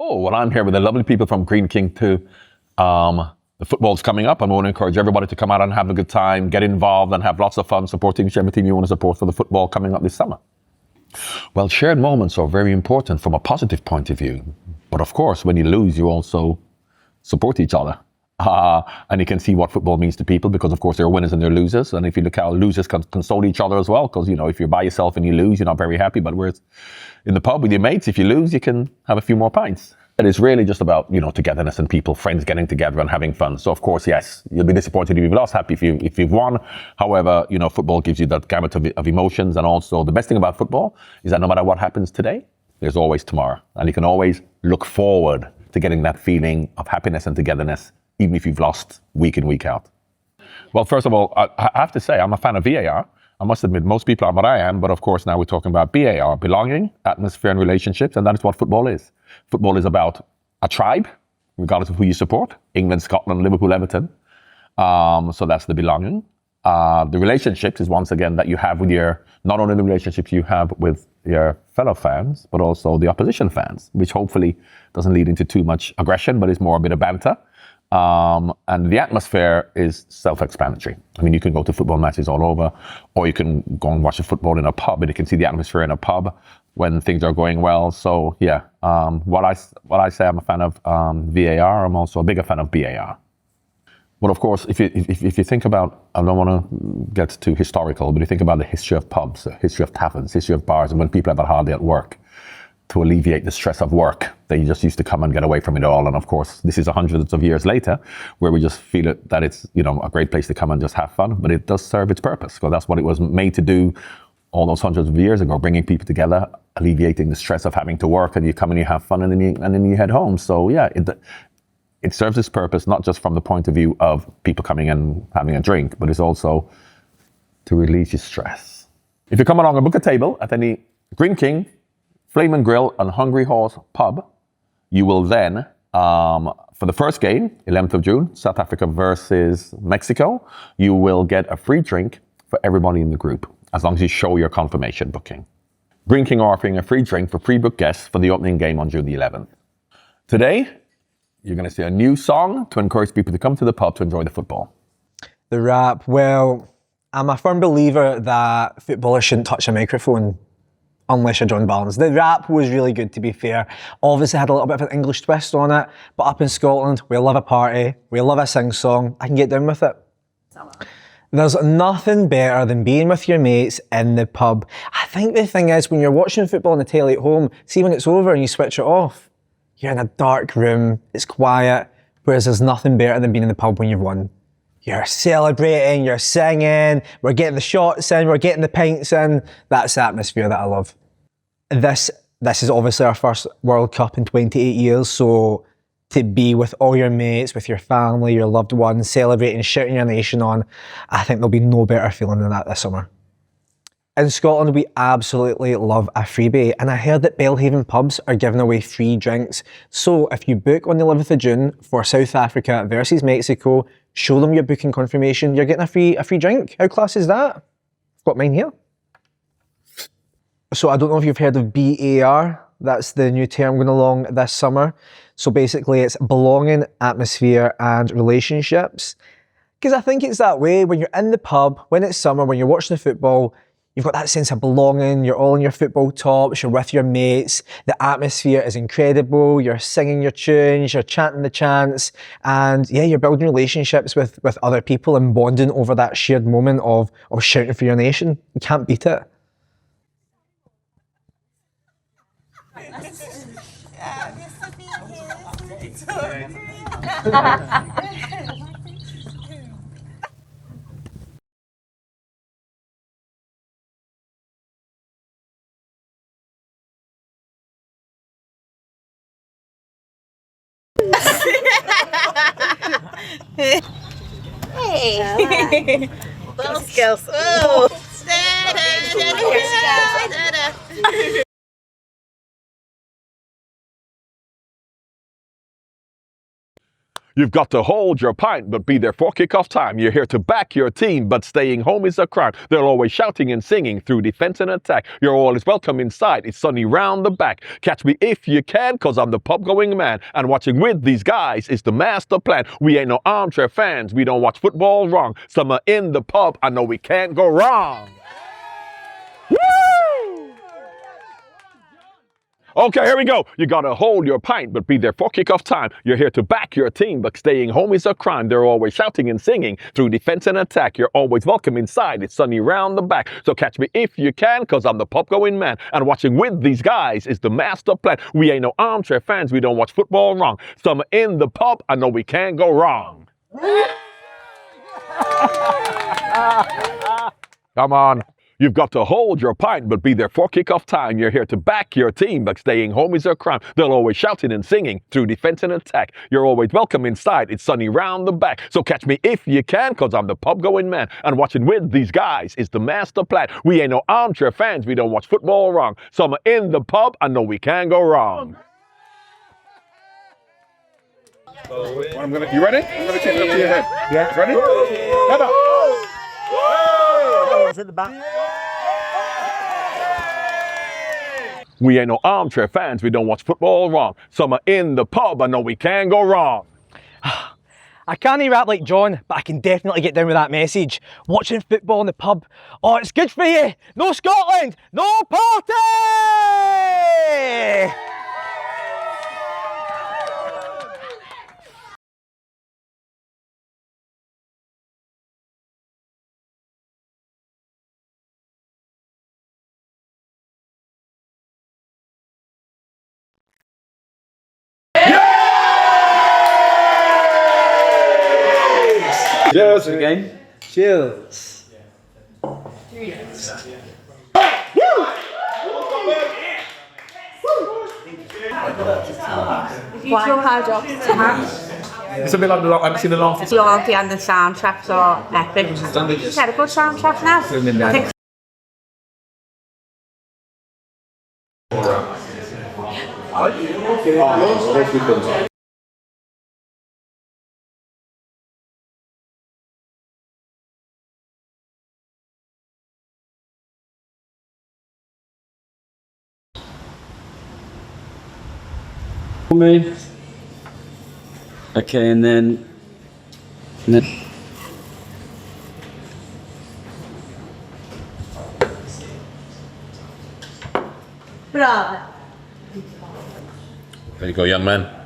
Oh, well, I'm here with the lovely people from Greene King too. The football's coming up. I want to encourage everybody to come out and have a good time, get involved and have lots of fun supporting whichever team you want to support for the football coming up this summer. Well, shared moments are very important from a positive point of view. But of course, when you lose, you also support each other. And you can see what football means to people because, of course, there are winners and there are losers. And if you look how losers can console each other as well, because, you know, if you're by yourself and you lose, you're not very happy. But whereas in the pub with your mates, if you lose, you can have a few more pints. And it's really just about, you know, togetherness and people, friends getting together and having fun. So, of course, yes, you'll be disappointed if you've lost, happy if you've won. However, you know, football gives you that gamut of emotions. And also the best thing about football is that no matter what happens today, there's always tomorrow. And you can always look forward to getting that feeling of happiness and togetherness, even if you've lost week in, week out. Well, first of all, I have to say I'm a fan of VAR. I must admit, most people are what I am, but of course now we're talking about BAR, belonging, atmosphere and relationships, and that is what football is. Football is about a tribe, regardless of who you support, England, Scotland, Liverpool, Everton. So that's the belonging. The relationships is once again that you have with not only the relationships you have with your fellow fans, but also the opposition fans, which hopefully doesn't lead into too much aggression, but is more a bit of banter. And the atmosphere is self-explanatory. I mean, you can go to football matches all over, or you can go and watch a football in a pub, and you can see the atmosphere in a pub when things are going well. So yeah, what I say, I'm a fan of VAR. I'm also a bigger fan of BAR. But of course, if you think about, I don't want to get too historical, but you think about the history of pubs, the history of taverns, history of bars, and when people have a hard day at work, to alleviate the stress of work, they just used to come and get away from it all. And of course, this is hundreds of years later, where we just feel that it's, you know, a great place to come and just have fun. But it does serve its purpose, because that's what it was made to do all those hundreds of years ago, bringing people together, alleviating the stress of having to work, and you come and you have fun, and then you head home. So yeah, it serves its purpose, not just from the point of view of people coming and having a drink, but it's also to release your stress. If you come along and book a table at any Greene King, Flame and Grill and Hungry Horse pub, you will then, for the first game, 11th of June, South Africa versus Mexico, you will get a free drink for everybody in the group, as long as you show your confirmation booking. Greene King are offering a free drink for pre-booked guests for the opening game on June the 11th. Today, you're going to see a new song to encourage people to come to the pub to enjoy the football. The rap, well, I'm a firm believer that footballers shouldn't touch a microphone unless you're John Barnes. The rap was really good, to be fair. Obviously had a little bit of an English twist on it, but up in Scotland, we love a party, we love a sing-song. I can get down with it. There's nothing better than being with your mates in the pub. I think the thing is, when you're watching football on the telly at home, see when it's over and you switch it off, you're in a dark room, it's quiet, whereas there's nothing better than being in the pub when you've won. You're celebrating, you're singing, we're getting the shots in, we're getting the pints in. That's the atmosphere that I love. This is obviously our first World Cup in 28 years, so to be with all your mates, with your family, your loved ones, celebrating, shouting your nation on, I think there'll be no better feeling than that this summer. In Scotland, we absolutely love a freebie, and I heard that Belhaven pubs are giving away free drinks. So if you book on the 11th of June for South Africa versus Mexico, show them your booking confirmation, you're getting a free drink. How class is that? I've got mine here. So I don't know if you've heard of BAR. That's the new term going along this summer. So basically it's belonging, atmosphere and relationships. Because I think it's that way when you're in the pub, when it's summer, when you're watching the football, you've got that sense of belonging, you're all in your football tops, you're with your mates, the atmosphere is incredible, you're singing your tunes, you're chanting the chants, and yeah, you're building relationships with other people and bonding over that shared moment of shouting for your nation. You can't beat it. Hey! Little skills. Oh! You've got to hold your pint, but be there for kickoff time. You're here to back your team, but staying home is a crime. They're always shouting and singing through defense and attack. You're always welcome inside. It's sunny round the back. Catch me if you can, cause I'm the pub-going man. And watching with these guys is the master plan. We ain't no armchair fans. We don't watch football wrong. Summer in the pub, I know we can't go wrong. Woo! Okay, here we go. You gotta hold your pint, but be there for kickoff time. You're here to back your team, but staying home is a crime. They're always shouting and singing through defense and attack. You're always welcome inside. It's sunny round the back. So catch me if you can, cause I'm the pub-going man. And watching with these guys is the master plan. We ain't no armchair fans. We don't watch football wrong. Summer in the pub, I know we can't go wrong. Come on. You've got to hold your pint, but be there for kickoff time. You're here to back your team, but staying home is a crime. They'll always shouting and singing through defense and attack. You're always welcome inside. It's sunny round the back. So catch me if you can, cause I'm the pub-going man. And watching with these guys is the master plan. We ain't no armchair fans. We don't watch football wrong. Summer in the pub, I know we can't go wrong. You ready? I'm gonna take it up to your head. Yeah. Ready? Head up. At the back. We ain't no armchair fans. We don't watch football wrong. Summer in the pub, I know we can't go wrong. I can't rap like John, but I can definitely get down with that message. Watching football in the pub, oh, it's good for you. No Scotland, no party! Cheers again. Cheers. If you try hard job to have It's a bit like I've seen the last. loyalty and the soundtracks are epic. It's had a good soundtrack now. I think Me. Okay, and then bravo. There you go, young man.